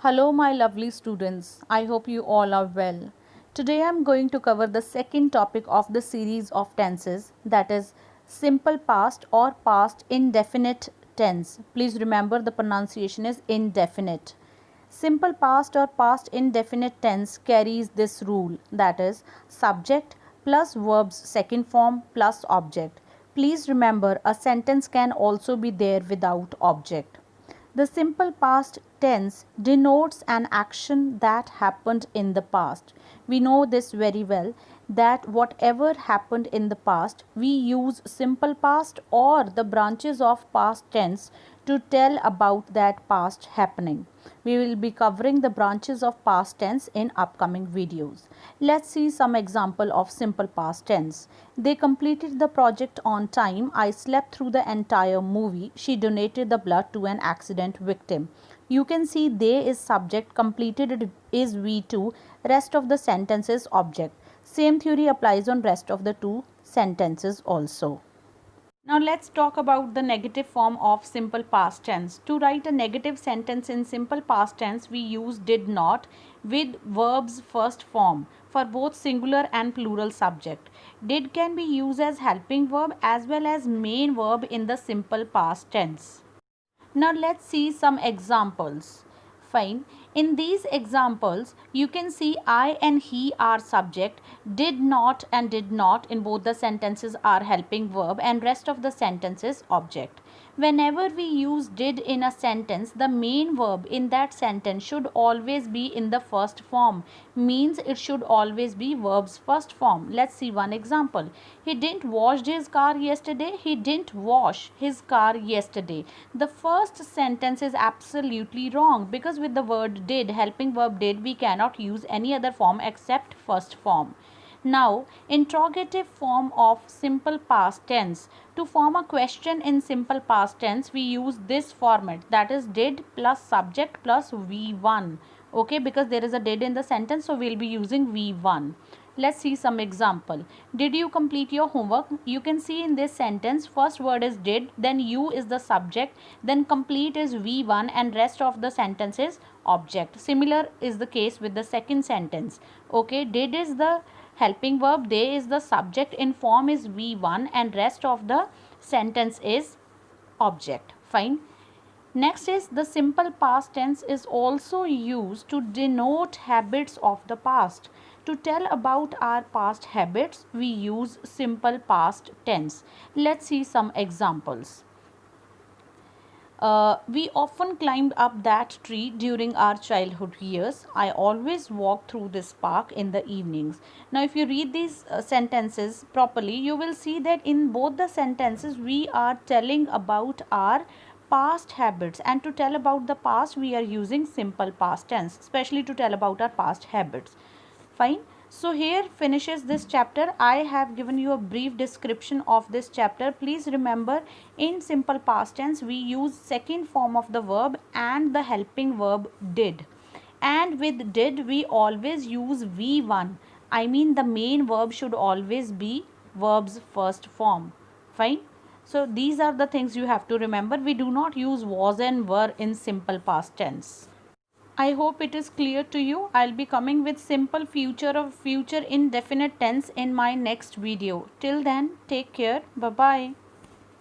Hello, my lovely students. I hope you all are well. Today I am going to cover the second topic of the series of tenses, that is simple past or past indefinite tense. Please remember the pronunciation is indefinite. Simple past or past indefinite tense carries this rule, that is subject plus verb's second form plus object. Please remember a sentence can also be there without object. The simple past tense denotes an action that happened in the past. We know this very well that whatever happened in the past, we use simple past or the branches of past tense to tell about that past happening. We will be covering the branches of past tense in upcoming videos. Let's see some example of simple past tense. They completed the project on time. I slept through the entire movie. She donated the blood to an accident victim. You can see they is subject, completed is V2, rest of the sentence is object. Same theory applies on rest of the two sentences also. Now let's talk about the negative form of simple past tense. To write a negative sentence in simple past tense, we use did not with verb's first form for both singular and plural subject. Did can be used as helping verb as well as main verb in the simple past tense. Now let's see some examples. Fine. In these examples, you can see I and he are subject, did not and did not in both the sentences are helping verb and rest of the sentences object. Whenever we use did in a sentence, the main verb in that sentence should always be in the first form. Means it should always be verb's first form. Let's see one example. He didn't wash his car yesterday. He didn't wash his car yesterday. The first sentence is absolutely wrong because with the word did, helping verb did, we cannot use any other form except first form. Now, interrogative form of simple past tense. To form a question in simple past tense, we use this format, that is did plus subject plus V1. Okay, because there is a did in the sentence, so we'll be using V1. Let's see some example. Did you complete your homework? You can see in this sentence, first word is did, then you is the subject, then complete is V1 and rest of the sentence is object. Similar is the case with the second sentence. Okay, did is the helping verb, they is the subject, in form is V1 and rest of the sentence is object. Fine. Next is the simple past tense is also used to denote habits of the past. To tell about our past habits, we use simple past tense. Let's see some examples. We often climbed up that tree during our childhood years. I always walked through this park in the evenings. Now, if you read these sentences properly, you will see that in both the sentences, we are telling about our past habits, and to tell about the past, we are using simple past tense, especially to tell about our past habits. Fine. So here finishes this chapter. I have given you a brief description of this chapter. Please remember, in simple past tense we use second form of the verb and the helping verb did. And with did we always use V1. I mean the main verb should always be verb's first form. Fine. So these are the things you have to remember. We do not use was and were in simple past tense. I hope it is clear to you. I'll be coming with simple future or future indefinite tense in my next video. Till then, take care. Bye-bye.